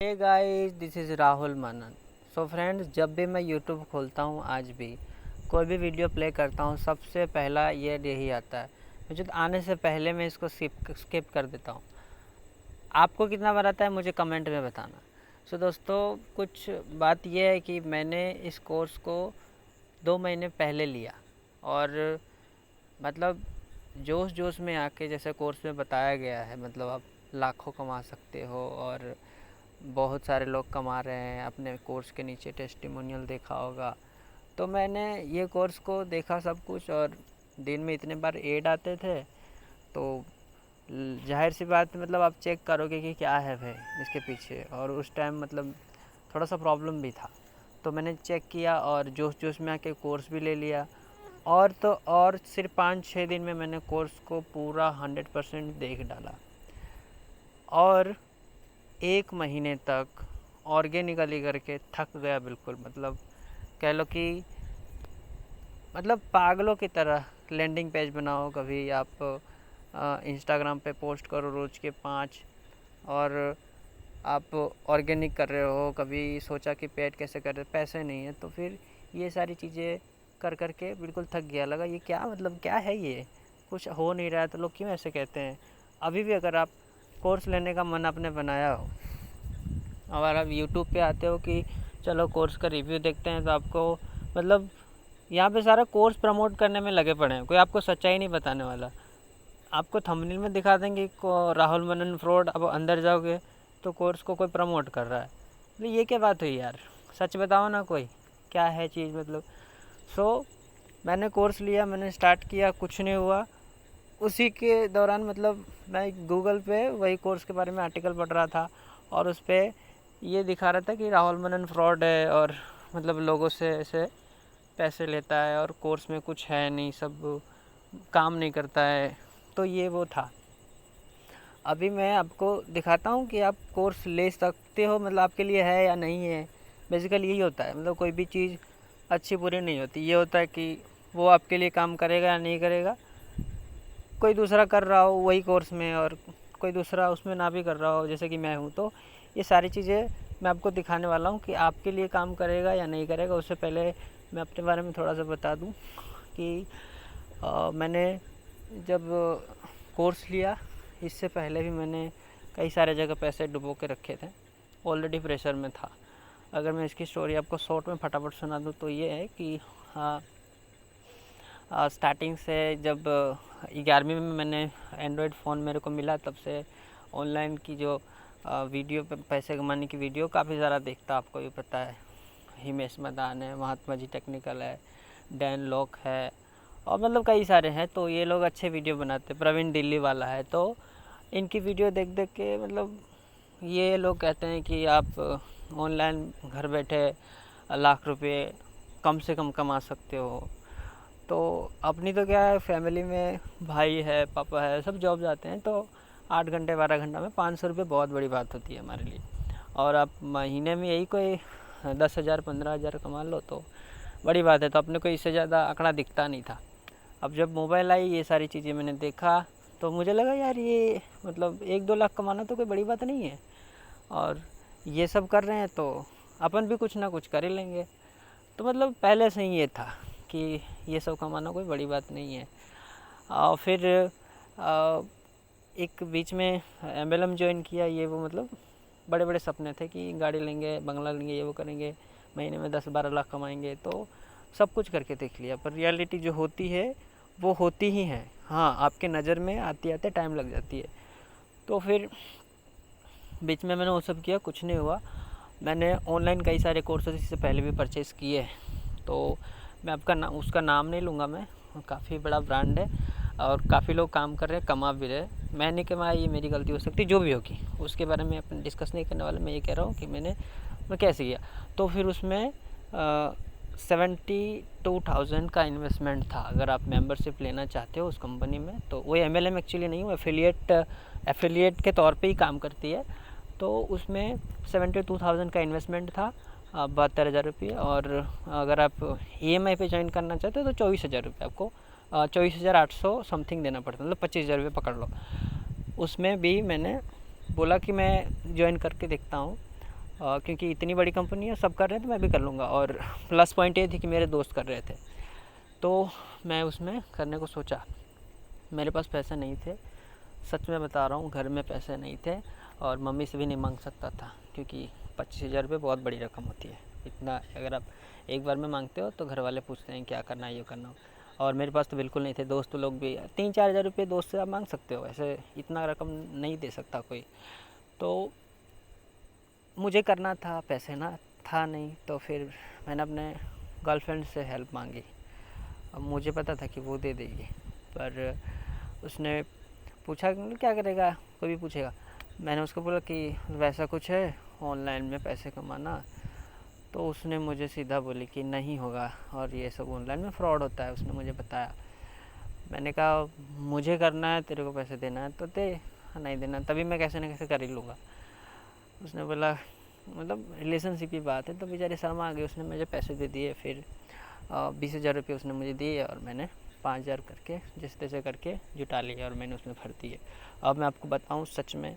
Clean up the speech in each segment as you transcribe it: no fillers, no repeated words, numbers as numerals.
Hey guys, this is Rahul Manan. So friends, जब भी मैं यूट्यूब खोलता हूँ, आज भी कोई भी वीडियो प्ले करता हूँ, सबसे पहला ये यही आता है। मुझे तो आने से पहले मैं इसको स्किप कर देता हूँ। आपको कितना बार आता है मुझे कमेंट में बताना। सो दोस्तों, कुछ बात यह है कि मैंने इस कोर्स को 2 महीने पहले लिया और मतलब जोश जोश में आके, जैसे कोर्स में बताया गया है, मतलब आप लाखों कमा सकते हो और बहुत सारे लोग कमा रहे हैं। अपने कोर्स के नीचे टेस्टिमोनियल देखा होगा। तो मैंने ये कोर्स को देखा सब कुछ, और दिन में इतने बार ऐड आते थे, तो जाहिर सी बात, मतलब आप चेक करोगे कि क्या है भाई इसके पीछे। और उस टाइम मतलब थोड़ा सा प्रॉब्लम भी था, तो मैंने चेक किया और जोश जोश में आके कोर्स भी ले लिया। और तो और सिर्फ 5-6 दिन में मैंने कोर्स को पूरा 100% देख डाला और 1 महीने तक ऑर्गेनिकली करके थक गया बिल्कुल। मतलब कह लो कि मतलब पागलों की तरह लैंडिंग पेज बनाओ, कभी आप इंस्टाग्राम पे पोस्ट करो रोज़ के 5, और आप ऑर्गेनिक कर रहे हो, कभी सोचा कि पेड कैसे कर रहे, पैसे नहीं है। तो फिर ये सारी चीज़ें कर कर के बिल्कुल थक गया। लगा ये क्या, मतलब क्या है, ये कुछ हो नहीं रहा है, तो लोग क्यों ऐसे कहते हैं। अभी भी अगर आप कोर्स लेने का मन आपने बनाया हो और आप यूट्यूब पे आते हो कि चलो कोर्स का रिव्यू देखते हैं, तो आपको मतलब यहाँ पे सारा कोर्स प्रमोट करने में लगे पड़े हैं। कोई आपको सच्चाई नहीं बताने वाला। आपको थंबनेल में दिखा देंगे को राहुल मनन फ्रॉड, अब अंदर जाओगे तो कोर्स को कोई प्रमोट कर रहा है। तो ये क्या बात हुई यार, सच बताओ ना, कोई क्या है चीज़ मतलब। सो मैंने कोर्स लिया, मैंने स्टार्ट किया, कुछ नहीं हुआ। उसी के दौरान मतलब मैं गूगल पे वही कोर्स के बारे में आर्टिकल पढ़ रहा था, और उस पर ये दिखा रहा था कि राहुल मनन फ्रॉड है और मतलब लोगों से ऐसे पैसे लेता है और कोर्स में कुछ है नहीं, सब काम नहीं करता है। तो ये वो था। अभी मैं आपको दिखाता हूँ कि आप कोर्स ले सकते हो, मतलब आपके लिए है या नहीं है। बेसिकली यही होता है, मतलब कोई भी चीज़ अच्छी बुरी नहीं होती। ये होता है कि वो आपके लिए काम करेगा या नहीं करेगा। कोई दूसरा कर रहा हो वही कोर्स में और कोई दूसरा उसमें ना भी कर रहा हो, जैसे कि मैं हूँ। तो ये सारी चीज़ें मैं आपको दिखाने वाला हूँ कि आपके लिए काम करेगा या नहीं करेगा। उससे पहले मैं अपने बारे में थोड़ा सा बता दूँ कि मैंने जब कोर्स लिया, इससे पहले भी मैंने कई सारे जगह पैसे डुबो के रखे थे। ऑलरेडी प्रेशर में था। अगर मैं इसकी स्टोरी आपको शॉर्ट में फटाफट सुना दूँ तो ये है कि हाँ, स्टार्टिंग से जब 11वीं में मैंने एंड्रॉयड फ़ोन मेरे को मिला, तब से ऑनलाइन की जो वीडियो पे पैसे कमाने की वीडियो काफ़ी ज़्यादा देखता। आपको भी पता है, हिमेश मदान है, महात्मा जी टेक्निकल है, डैन लॉक है, और मतलब कई सारे हैं। तो ये लोग अच्छे वीडियो बनाते, प्रवीण दिल्ली वाला है। तो इनकी वीडियो देख देख के मतलब ये लोग कहते हैं कि आप ऑनलाइन घर बैठे लाख रुपए कम से कम कमा सकते हो। तो अपनी तो क्या है, फैमिली में भाई है, पापा है, सब जॉब जाते हैं। तो 8 घंटे 12 घंटा में 500 रुपये बहुत बड़ी बात होती है हमारे लिए। और आप महीने में यही कोई 10,000 15,000 कमा लो तो बड़ी बात है। तो अपने को इससे ज़्यादा आंकड़ा दिखता नहीं था। अब जब मोबाइल आई, ये सारी चीज़ें मैंने देखा, तो मुझे लगा यार ये मतलब 1-2 लाख कमाना तो कोई बड़ी बात नहीं है, और ये सब कर रहे हैं तो अपन भी कुछ ना कुछ कर ही लेंगे। तो मतलब पहले से ही ये था कि ये सब कमाना कोई बड़ी बात नहीं है। और फिर एक बीच में MLM ज्वाइन किया। ये वो मतलब बड़े बड़े सपने थे कि गाड़ी लेंगे, बंगला लेंगे, ये वो करेंगे, महीने में 10-12 लाख कमाएंगे। तो सब कुछ करके देख लिया, पर रियलिटी जो होती है वो होती ही है। हाँ, आपके नज़र में आते आते टाइम लग जाती है। तो फिर बीच में मैंने वो सब किया, कुछ नहीं हुआ। मैंने ऑनलाइन कई सारे कोर्सेज इससे पहले भी परचेज़ किए। तो मैं आपका उसका नाम नहीं लूँगा मैं, काफ़ी बड़ा ब्रांड है और काफ़ी लोग काम कर रहे हैं, कमा भी रहे। मैं नहीं कमाया, ये मेरी गलती हो सकती, जो भी होगी उसके बारे में अपन डिस्कस नहीं करने वाले। मैं ये कह रहा हूँ कि मैं कैसे किया। तो फिर उसमें 72,000 का इन्वेस्टमेंट था। अगर आप मेंबरशिप लेना चाहते हो उस कंपनी में, तो वो MLM एक्चुअली नहीं, वो एफिलिएट के तौर पे ही काम करती है। तो उसमें 72,000 का इन्वेस्टमेंट था, 72,000 रुपये। और अगर आप EMI पे ज्वाइन करना चाहते हो तो 24,000 रुपये आपको 24,800 समथिंग देना पड़ता है, मतलब 25,000 रुपये पकड़ लो। उसमें भी मैंने बोला कि मैं ज्वाइन करके देखता हूँ। क्योंकि इतनी बड़ी कंपनी है, सब कर रहे हैं तो मैं भी कर लूँगा। और प्लस पॉइंट ये थी कि मेरे दोस्त कर रहे थे, तो मैं उसमें करने को सोचा। मेरे पास पैसे नहीं थे, सच में बता रहा हूँ, घर में पैसे नहीं थे और मम्मी से भी नहीं मांग सकता था, क्योंकि 25,000 रुपये बहुत बड़ी रकम होती है। इतना अगर आप एक बार में मांगते हो तो घर वाले पूछते हैं क्या करना है, ये करना हो। और मेरे पास तो बिल्कुल नहीं थे। दोस्त लोग भी 3-4 हज़ार रुपये दोस्त से आप मांग सकते हो, ऐसे इतना रकम नहीं दे सकता कोई। तो मुझे करना था, पैसे ना था नहीं, तो फिर मैंने अपने गर्लफ्रेंड से हेल्प मांगी। अब मुझे पता था कि वो दे देगी, पर उसने पूछा कि क्या करेगा, कोई भी पूछेगा। मैंने उसको बोला कि वैसा कुछ है ऑनलाइन में पैसे कमाना, तो उसने मुझे सीधा बोली कि नहीं होगा और ये सब ऑनलाइन में फ्रॉड होता है। उसने मुझे बताया। मैंने कहा मुझे करना है, तेरे को पैसे देना है तो दे, नहीं देना तभी मैं कैसे ना कैसे कर ही लूँगा। उसने बोला मतलब रिलेशनशिप की बात है, तो बेचारी शर्मा आ गई। उसने मुझे पैसे दे दिए। फिर 20,000 रुपये उसने मुझे दिए और मैंने 5,000 करके जिस तैसे करके जुटा लिया और मैंने उसमें भर दिए। अब मैं आपको बताऊं, सच में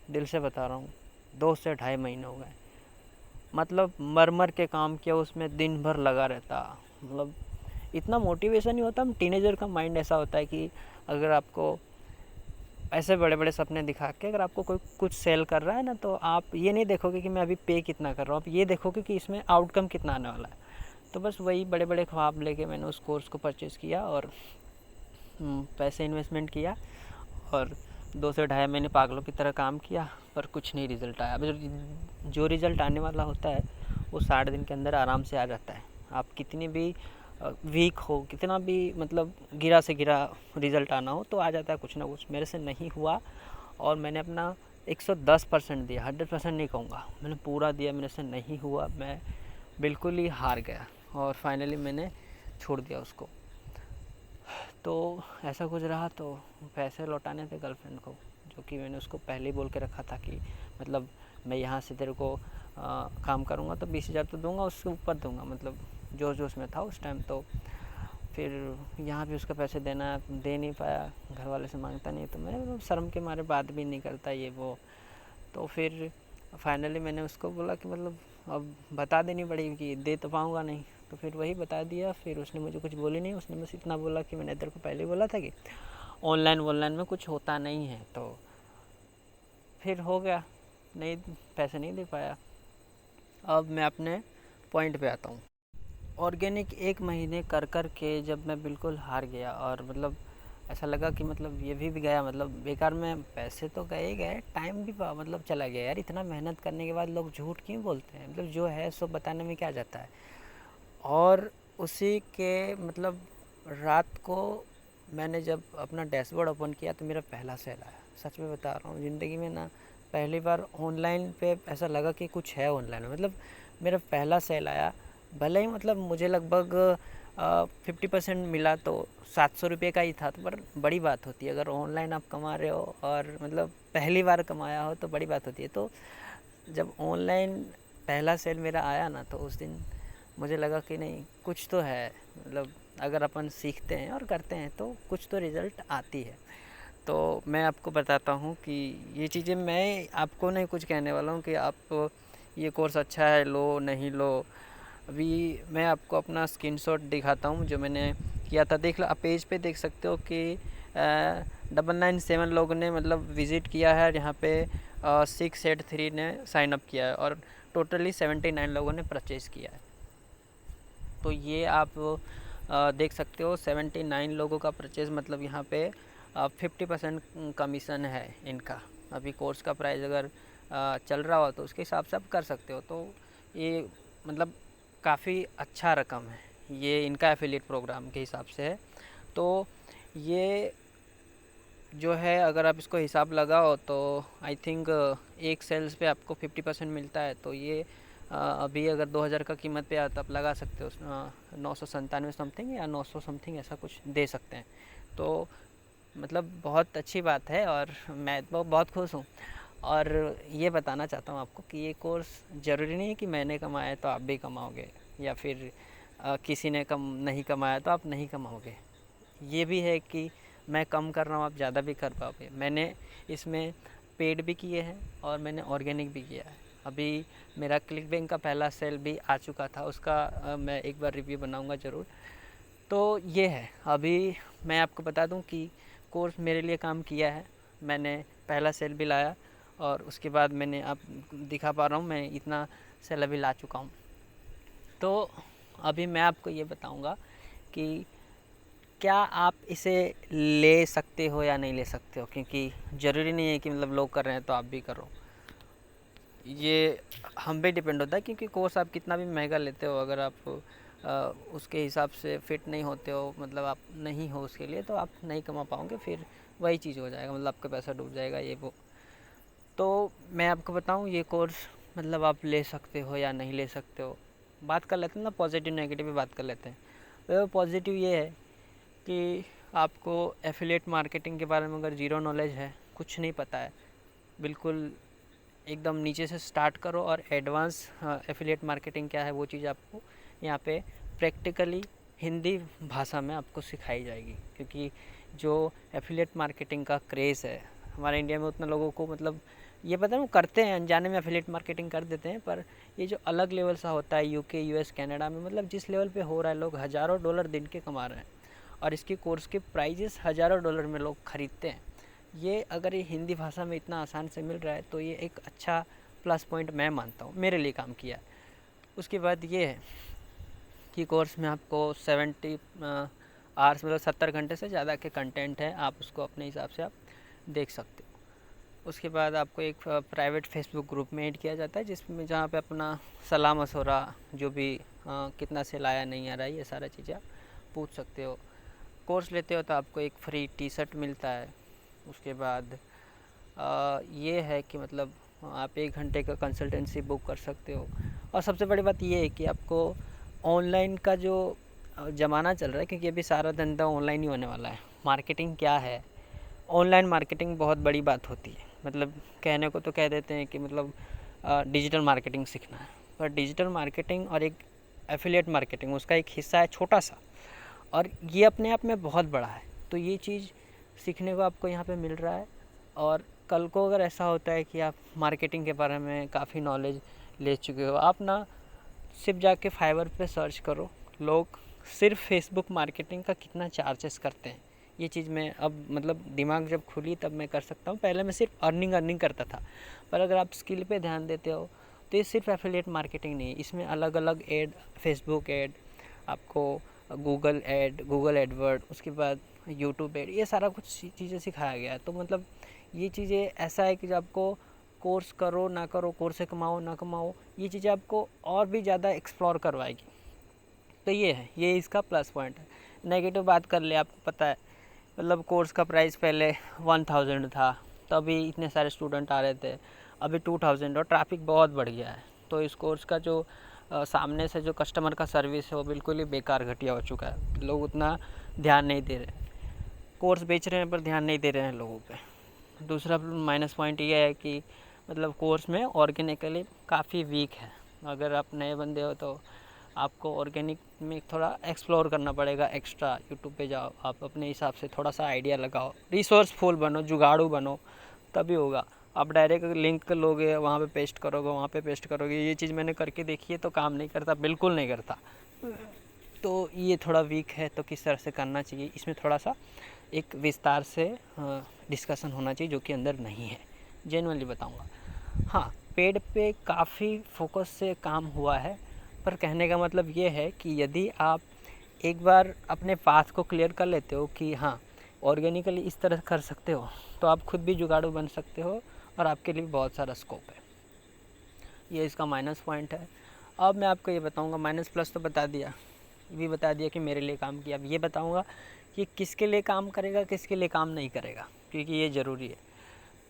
दिल से बता रहा हूँ, 2 से ढाई महीने हो गए। मतलब मर मर के काम किया उसमें, दिन भर लगा रहता। मतलब इतना मोटिवेशन नहीं होता। हम टीनेजर का माइंड ऐसा होता है कि अगर आपको ऐसे बड़े बड़े सपने दिखा के अगर आपको कोई कुछ सेल कर रहा है ना, तो आप ये नहीं देखोगे कि मैं अभी पे कितना कर रहा हूँ, आप ये देखोगे कि इसमें आउटकम कितना आने वाला है। तो बस वही बड़े बड़े ख्वाब लेके मैंने उस कोर्स को परचेज़ किया और पैसे इन्वेस्टमेंट किया और 2 से ढाई महीने पागलों की तरह काम किया, पर कुछ नहीं रिज़ल्ट आया। अब जो रिज़ल्ट आने वाला होता है वो 60 दिन के अंदर आराम से आ जाता है। आप कितनी भी वीक हो, कितना भी मतलब गिरा से गिरा रिज़ल्ट आना हो तो आ जाता है कुछ ना कुछ। मेरे से नहीं हुआ और मैंने अपना 110% दिया, 100% नहीं कहूँगा, मैंने पूरा दिया। मेरे से नहीं हुआ, मैं बिल्कुल ही हार गया और फाइनली मैंने छोड़ दिया उसको। तो ऐसा कुछ रहा। तो पैसे लौटाने थे गर्लफ्रेंड को, जो कि मैंने उसको पहले ही बोल के रखा था कि मतलब मैं यहाँ से तेरे को काम करूँगा तो 20,000 तो दूंगा, उसके ऊपर दूंगा, मतलब जोश जोश में था उस टाइम। तो फिर यहाँ भी उसका पैसे देना, दे नहीं पाया, घर वाले से मांगता नहीं, तो मैं मतलब शर्म के मारे बात भी नहीं करता ये वो। तो फिर फाइनली मैंने उसको बोला कि मतलब अब बता देनी पड़ेगी कि दे तो पाऊँगा नहीं। तो फिर वही बता दिया। फिर उसने मुझे कुछ बोली नहीं, उसने बस इतना बोला कि मैंने तेरे को पहले ही बोला था कि ऑनलाइन में कुछ होता नहीं है। तो फिर हो गया, नहीं, पैसे नहीं दे पाया। अब मैं अपने पॉइंट पे आता हूँ। ऑर्गेनिक 1 महीने कर कर के जब मैं बिल्कुल हार गया और मतलब ऐसा लगा कि मतलब ये भी गया, मतलब बेकार में पैसे तो गए गए, टाइम भी मतलब चला गया। यार इतना मेहनत करने के बाद लोग झूठ क्यों बोलते हैं, मतलब जो है सो बताने में क्या जाता है। और उसी के मतलब रात को मैंने जब अपना डैशबोर्ड ओपन किया तो मेरा पहला सेल आया। सच में बता रहा हूँ, ज़िंदगी में ना पहली बार ऑनलाइन पे ऐसा लगा कि कुछ है ऑनलाइन में। मतलब मेरा पहला सेल आया, भले ही मतलब मुझे लगभग 50% मिला, तो 700 रुपये का ही था, तो पर बड़ी बात होती है अगर ऑनलाइन आप कमा रहे हो और मतलब पहली बार कमाया हो तो बड़ी बात होती है। तो जब ऑनलाइन पहला सेल मेरा आया ना, तो उस दिन मुझे लगा कि नहीं कुछ तो है, मतलब अगर अपन सीखते हैं और करते हैं तो कुछ तो रिज़ल्ट आती है। तो मैं आपको बताता हूँ कि ये चीज़ें मैं आपको नहीं कुछ कहने वाला हूँ कि आप ये कोर्स अच्छा है लो नहीं लो। अभी मैं आपको अपना स्क्रीनशॉट दिखाता हूँ जो मैंने किया था। देख लो, आप पेज पे देख सकते हो कि 997 लोगों ने मतलब विज़िट किया है यहाँ पे, 683 ने साइन अप किया है और टोटली 79 लोगों ने परचेज़ किया है। तो ये आप देख सकते हो 79 लोगों का परचेज़, मतलब यहाँ पे 50% कमीशन है इनका। अभी कोर्स का प्राइस अगर चल रहा हो तो उसके हिसाब से आप कर सकते हो। तो ये मतलब काफ़ी अच्छा रकम है, ये इनका एफिलिएट प्रोग्राम के हिसाब से है। तो ये जो है अगर आप इसको हिसाब लगाओ तो आई थिंक एक सेल्स पे आपको 50% मिलता है। तो ये अभी अगर 2,000 का कीमत पे आता तो आप लगा सकते हो 997 समथिंग या 900 समथिंग ऐसा कुछ दे सकते हैं। तो मतलब बहुत अच्छी बात है और मैं तो बहुत खुश हूँ। और ये बताना चाहता हूँ आपको कि ये कोर्स ज़रूरी नहीं है कि मैंने कमाया तो आप भी कमाओगे, या फिर किसी ने नहीं कमाया तो आप नहीं कमाओगे। ये भी है कि मैं कम कर रहा हूँ, आप ज़्यादा भी कर पाओगे। मैंने इसमें पेड भी किए हैं और मैंने ऑर्गेनिक भी किया है। अभी मेरा क्लिकबैंक का पहला सेल भी आ चुका था, उसका मैं एक बार रिव्यू बनाऊंगा ज़रूर। तो ये है, अभी मैं आपको बता दूं कि कोर्स मेरे लिए काम किया है। मैंने पहला सेल भी लाया और उसके बाद मैंने आप दिखा पा रहा हूँ मैं इतना सेल अभी ला चुका हूँ। तो अभी मैं आपको ये बताऊंगा कि क्या आप इसे ले सकते हो या नहीं ले सकते हो, क्योंकि ज़रूरी नहीं है कि मतलब लोग कर रहे हैं तो आप भी करो। ये हम पे डिपेंड होता है, क्योंकि कोर्स आप कितना भी महंगा लेते हो, अगर आप उसके हिसाब से फिट नहीं होते हो, मतलब आप नहीं हो उसके लिए, तो आप नहीं कमा पाओगे, फिर वही चीज़ हो जाएगा, मतलब आपका पैसा डूब जाएगा ये वो। तो मैं आपको बताऊं, ये कोर्स मतलब आप ले सकते हो या नहीं ले सकते हो। बात कर लेते हैं ना, पॉजिटिव नेगेटिव भी बात कर लेते हैं। तो पॉजिटिव ये है कि आपको एफिलिएट मार्केटिंग के बारे में अगर ज़ीरो नॉलेज है, कुछ नहीं पता है, बिल्कुल एकदम नीचे से स्टार्ट करो और एडवांस एफिलिएट मार्केटिंग क्या है वो चीज़ आपको यहाँ पे प्रैक्टिकली हिंदी भाषा में आपको सिखाई जाएगी। क्योंकि जो एफिलिएट मार्केटिंग का क्रेज़ है हमारे इंडिया में, उतना लोगों को मतलब ये पता है, वो करते हैं अनजाने में एफिलिएट मार्केटिंग कर देते हैं, पर ये जो अलग लेवल सा होता है यूके यूएस कनाडा में, मतलब जिस लेवल पे हो रहा है, लोग हज़ारों डॉलर दिन के कमा रहे हैं और इसके कोर्स के प्राइजेस हज़ारों डॉलर में लोग ख़रीदते हैं। ये अगर ये हिंदी भाषा में इतना आसान से मिल रहा है तो ये एक अच्छा प्लस पॉइंट मैं मानता हूँ, मेरे लिए काम किया है। उसके बाद ये है कि कोर्स में आपको 70 आवर्स मतलब 70 घंटे से ज़्यादा के कंटेंट है, आप उसको अपने हिसाब से आप देख सकते हो। उसके बाद आपको एक प्राइवेट फेसबुक ग्रुप में ऐड किया जाता है, जिसमें जहाँ पे अपना सलाह मशवरा, जो भी कितना सेल आया नहीं आ रहा है, ये सारा चीज़ें आप पूछ सकते हो। कोर्स लेते हो तो आपको एक फ्री टी शर्ट मिलता है। उसके बाद ये है कि मतलब आप 1 घंटे का कंसल्टेंसी बुक कर सकते हो। और सबसे बड़ी बात ये है कि आपको ऑनलाइन का जो ज़माना चल रहा है, क्योंकि अभी सारा धंधा ऑनलाइन ही होने वाला है। मार्केटिंग क्या है, ऑनलाइन मार्केटिंग बहुत बड़ी बात होती है। मतलब कहने को तो कह देते हैं कि मतलब डिजिटल मार्केटिंग सीखना है, पर डिजिटल मार्केटिंग और एक एफिलिएट मार्केटिंग उसका एक हिस्सा है छोटा सा, और ये अपने आप में बहुत बड़ा है। तो ये चीज़ सीखने को आपको यहाँ पे मिल रहा है। और कल को अगर ऐसा होता है कि आप मार्केटिंग के बारे में काफ़ी नॉलेज ले चुके हो, आप ना सिर्फ जाके फाइवर पे सर्च करो, लोग सिर्फ फेसबुक मार्केटिंग का कितना चार्जेस करते हैं। ये चीज़ मैं अब मतलब दिमाग जब खुली तब मैं कर सकता हूँ। पहले मैं सिर्फ अर्निंग करता था, पर अगर आप स्किल पे ध्यान देते हो तो ये सिर्फ एफिलिएट मार्केटिंग नहीं है, इसमें अलग अलग एड, फेसबुक एड, आपको गूगल एडवर्ड, उसके बाद यूट्यूब एड, ये सारा कुछ चीज़ें सिखाया गया है। तो मतलब ये चीज़ें ऐसा है कि जब आपको कोर्स करो ना करो, कोर्स से कमाओ ना कमाओ, ये चीज़ें आपको और भी ज़्यादा एक्सप्लोर करवाएगी। तो ये है, ये इसका प्लस पॉइंट है। नेगेटिव बात कर ले, आपको पता है मतलब कोर्स का प्राइस पहले 1000 था, तभी इतने सारे स्टूडेंट आ रहे थे, अभी 2000 और ट्रैफिक बहुत बढ़ गया है। तो इस कोर्स का जो सामने से जो कस्टमर का सर्विस है वो बिल्कुल ही बेकार घटिया हो चुका है। लोग उतना ध्यान नहीं दे रहे, कोर्स बेच रहे हैं पर ध्यान नहीं दे रहे हैं लोगों पे। दूसरा माइनस पॉइंट ये है कि मतलब कोर्स में ऑर्गेनिकली काफ़ी वीक है। अगर आप नए बंदे हो तो आपको ऑर्गेनिक में थोड़ा एक्सप्लोर करना पड़ेगा एक्स्ट्रा। यूट्यूब पे जाओ, आप अपने हिसाब से थोड़ा सा आइडिया लगाओ, रिसोर्सफुल बनो, जुगाड़ू बनो, तभी होगा। आप डायरेक्ट लिंक लोगे, वहाँ पे पेस्ट करोगे, वहाँ पे पेस्ट करोगे, ये चीज़ मैंने करके देखी है तो काम नहीं करता, बिल्कुल नहीं करता। तो ये थोड़ा वीक है। तो किस तरह से करना चाहिए, इसमें थोड़ा सा एक विस्तार से डिस्कशन होना चाहिए, जो कि अंदर नहीं है, जेन्युइनली बताऊँगा। हाँ, पेड पे काफ़ी फोकस से काम हुआ है, पर कहने का मतलब ये है कि यदि आप एक बार अपने पाथ को क्लियर कर लेते हो कि हाँ ऑर्गेनिकली इस तरह कर सकते हो, तो आप खुद भी जुगाड़ू बन सकते हो और आपके लिए बहुत सारा स्कोप है। ये इसका माइनस पॉइंट है। अब मैं आपको ये बताऊंगा, माइनस प्लस तो बता दिया, ये भी बता दिया कि मेरे लिए काम किया। अब ये बताऊंगा कि किसके लिए काम करेगा, किसके लिए काम नहीं करेगा, क्योंकि ये ज़रूरी है।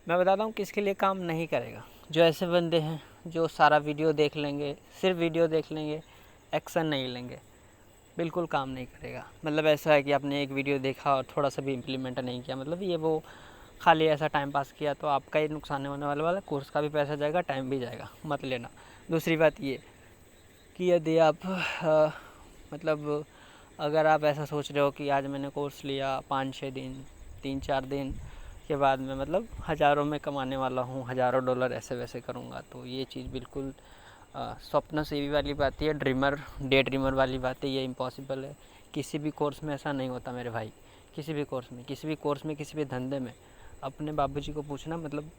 मैं बताता हूँ किसके लिए काम नहीं करेगा। जो ऐसे बंदे हैं जो सारा वीडियो देख लेंगे, सिर्फ वीडियो देख लेंगे, एक्शन नहीं लेंगे, बिल्कुल काम नहीं करेगा। मतलब ऐसा है कि आपने एक वीडियो देखा और थोड़ा सा भी इम्प्लीमेंट नहीं किया, मतलब ये वो खाली ऐसा टाइम पास किया, तो आपका ही नुकसान होने वाला, कोर्स का भी पैसा जाएगा, टाइम भी जाएगा, मत लेना। दूसरी बात ये कि यदि आप मतलब अगर आप ऐसा सोच रहे हो कि आज मैंने कोर्स लिया 5-6 दिन, 3-4 दिन, के बाद में मतलब हज़ारों में कमाने वाला हूँ, हज़ारों डॉलर ऐसे वैसे करूँगा। तो ये चीज़ बिल्कुल स्वप्न सेवी वाली बात है, डे ड्रीमर वाली बात है, ये इम्पॉसिबल है। किसी भी कोर्स में ऐसा नहीं होता मेरे भाई। किसी भी कोर्स में, किसी भी धंधे में अपने बाबूजी को पूछना, मतलब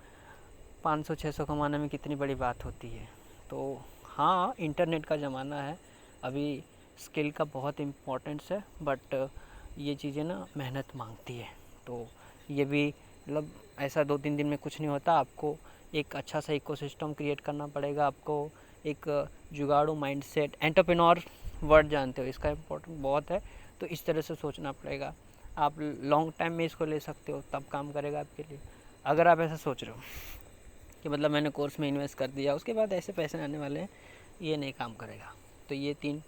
500-600 कमाने में कितनी बड़ी बात होती है। तो हाँ, इंटरनेट का ज़माना है, अभी स्किल का बहुत इम्पोर्टेंस है, बट ये चीज़ें ना मेहनत मांगती है। तो ये भी मतलब ऐसा 2-3 दिन में कुछ नहीं होता। आपको एक अच्छा सा इकोसिस्टम क्रिएट करना पड़ेगा। आपको एक जुगाड़ू माइंडसेट, एंटरप्रेन्योर वर्ड जानते हो, इसका इम्पोर्टेंट बहुत है। तो इस तरह से सोचना पड़ेगा। आप लॉन्ग टाइम में इसको ले सकते हो, तब काम करेगा आपके लिए। अगर आप ऐसा सोच रहे हो कि मतलब मैंने कोर्स में इन्वेस्ट कर दिया, उसके बाद ऐसे पैसे आने वाले हैं, ये नहीं काम करेगा। तो ये 3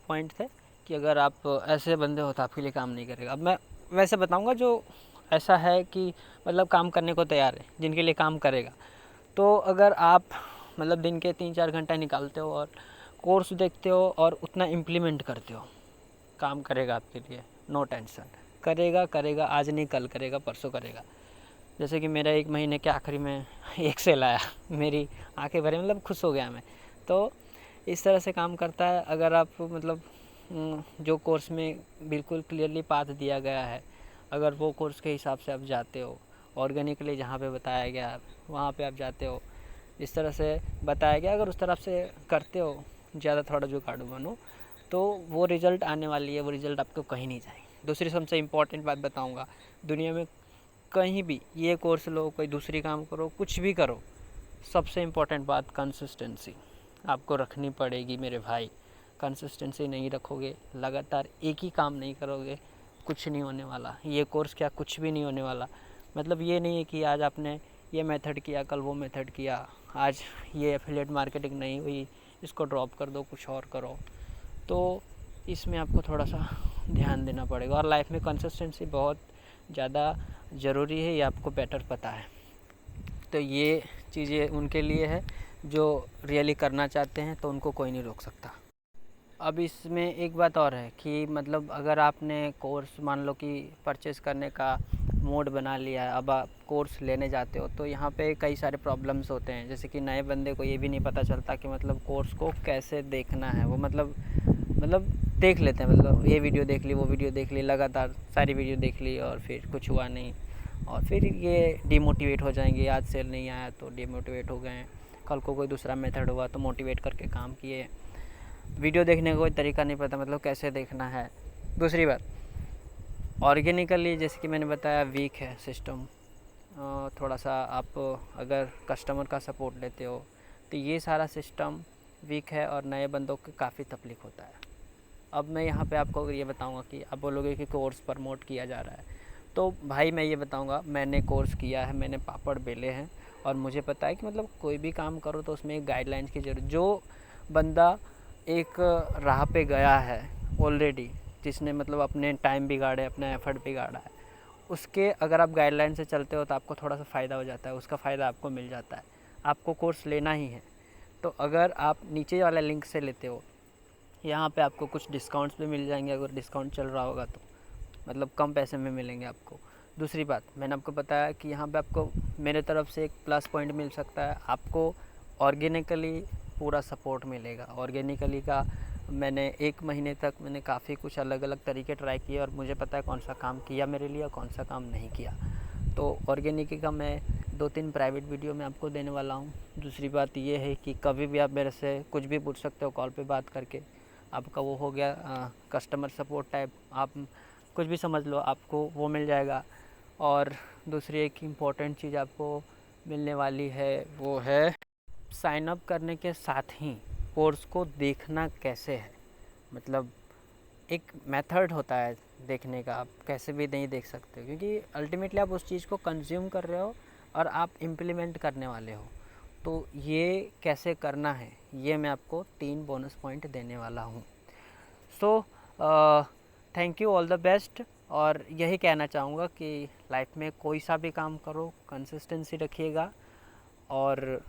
पॉइंट थे कि अगर आप ऐसे बंदे हो तो आपके लिए काम नहीं करेगा। अब मैं वैसे बताऊंगा जो ऐसा है कि मतलब काम करने को तैयार है, जिनके लिए काम करेगा। तो अगर आप मतलब दिन के 3-4 घंटा निकालते हो और कोर्स देखते हो और उतना इम्प्लीमेंट करते हो, काम करेगा आपके लिए, नो टेंशन। करेगा, आज नहीं कल करेगा, परसों करेगा। जैसे कि मेरा 1 महीने के आखिरी में एक सेल आया, मेरी आंखें भरी, मतलब खुश हो गया मैं। तो इस तरह से काम करता है। अगर आप मतलब जो कोर्स में बिल्कुल क्लियरली पाथ दिया गया है, अगर वो कोर्स के हिसाब से आप जाते हो, ऑर्गेनिकली जहाँ पे बताया गया है वहाँ पे आप जाते हो, इस तरह से बताया गया, अगर उस तरफ से करते हो, ज़्यादा थोड़ा जुगाड़ू बनो, तो वो रिज़ल्ट आने वाली है, वो रिज़ल्ट आपको कहीं नहीं जाएगी। दूसरी सबसे इम्पॉर्टेंट बात बताऊँगा, दुनिया में कहीं भी ये कोर्स लो, कोई दूसरी काम करो, कुछ भी करो, सबसे इम्पॉर्टेंट बात कंसिस्टेंसी आपको रखनी पड़ेगी मेरे भाई। कंसिस्टेंसी नहीं रखोगे, लगातार एक ही काम नहीं करोगे, कुछ नहीं होने वाला। ये कोर्स क्या, कुछ भी नहीं होने वाला। मतलब ये नहीं है कि आज आपने ये मेथड किया, कल वो मेथड किया, आज ये एफिलिएट मार्केटिंग नहीं हुई, इसको ड्रॉप कर दो, कुछ और करो। तो इसमें आपको थोड़ा सा ध्यान देना पड़ेगा। और लाइफ में कंसिस्टेंसी बहुत ज़्यादा ज़रूरी है, ये आपको बेटर पता है। तो ये चीज़ें उनके लिए है जो रियली करना चाहते हैं, तो उनको कोई नहीं रोक सकता। अब इसमें एक बात और है कि मतलब अगर आपने कोर्स मान लो कि परचेज़ करने का मोड बना लिया है, अब आप कोर्स लेने जाते हो, तो यहाँ पे कई सारे प्रॉब्लम्स होते हैं। जैसे कि नए बंदे को ये भी नहीं पता चलता कि मतलब कोर्स को कैसे देखना है। वो मतलब देख लेते हैं, मतलब ये वीडियो देख ली, वो वीडियो देख ली, लगातार सारी वीडियो देख ली और फिर कुछ हुआ नहीं, और फिर ये डिमोटिवेट हो जाएंगे। आज सेल नहीं आया तो डिमोटिवेट हो गए, कल को कोई दूसरा मेथड हुआ तो मोटिवेट करके काम किए। वीडियो देखने का कोई तरीका नहीं पता, मतलब कैसे देखना है। दूसरी बात, ऑर्गेनिकली जैसे कि मैंने बताया वीक है सिस्टम, थोड़ा सा आप अगर कस्टमर का सपोर्ट लेते हो तो ये सारा सिस्टम वीक है और नए बंदों को काफ़ी तकलीफ़ होता है। अब मैं यहाँ पे आपको अगर ये बताऊँगा कि आप बोलोगे कि कोर्स प्रमोट किया जा रहा है, तो भाई मैं ये बताऊँगा, मैंने कोर्स किया है, मैंने पापड़ बेले हैं और मुझे पता है कि मतलब कोई भी काम करो तो उसमें एक गाइडलाइंस की ज़रूरत। जो बंदा एक राह पे गया है ऑलरेडी, जिसने मतलब अपने टाइम बिगाड़े, अपना एफर्ट बिगाड़ा है, उसके अगर आप गाइडलाइन से चलते हो तो आपको थोड़ा सा फ़ायदा हो जाता है, उसका फ़ायदा आपको मिल जाता है। आपको कोर्स लेना ही है तो अगर आप नीचे वाला लिंक से लेते हो, यहाँ पे आपको कुछ डिस्काउंट्स भी मिल जाएंगे, अगर डिस्काउंट चल रहा होगा तो मतलब कम पैसे में मिलेंगे आपको। दूसरी बात, मैंने आपको बताया कि यहाँ पे आपको मेरे तरफ से एक प्लस पॉइंट मिल सकता है, आपको ऑर्गेनिकली पूरा सपोर्ट मिलेगा। ऑर्गेनिकली का मैंने 1 महीने तक मैंने काफ़ी कुछ अलग अलग तरीके ट्राई किए और मुझे पता है कौन सा काम किया मेरे लिए और कौन सा काम नहीं किया। तो ऑर्गेनिकी का मैं 2-3 प्राइवेट वीडियो में आपको देने वाला हूँ। दूसरी बात ये है कि कभी भी आप मेरे से कुछ भी पूछ सकते हो कॉल पे बात करके। आपका वो हो गया कस्टमर सपोर्ट टाइप, आप कुछ भी समझ लो, आपको वो मिल जाएगा। और दूसरी एक इम्पॉर्टेंट चीज़ आपको मिलने वाली है, वो है साइन अप करने के साथ ही कोर्स को देखना कैसे है। मतलब एक मेथड होता है देखने का, आप कैसे भी नहीं देख सकते, क्योंकि अल्टीमेटली आप उस चीज़ को कंज्यूम कर रहे हो और आप इम्प्लीमेंट करने वाले हो। तो ये कैसे करना है, ये मैं आपको 3 बोनस पॉइंट देने वाला हूँ। So thank you, all the best. और यही कहना चाहूँगा कि लाइफ में कोई सा भी काम करो, कंसिस्टेंसी रखिएगा और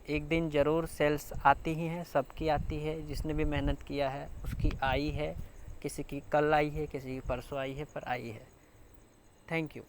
एक दिन ज़रूर सेल्स आती ही हैं, सबकी आती है। जिसने भी मेहनत किया है उसकी आई है, किसी की कल आई है, किसी की परसों आई है, पर आई है। Thank you.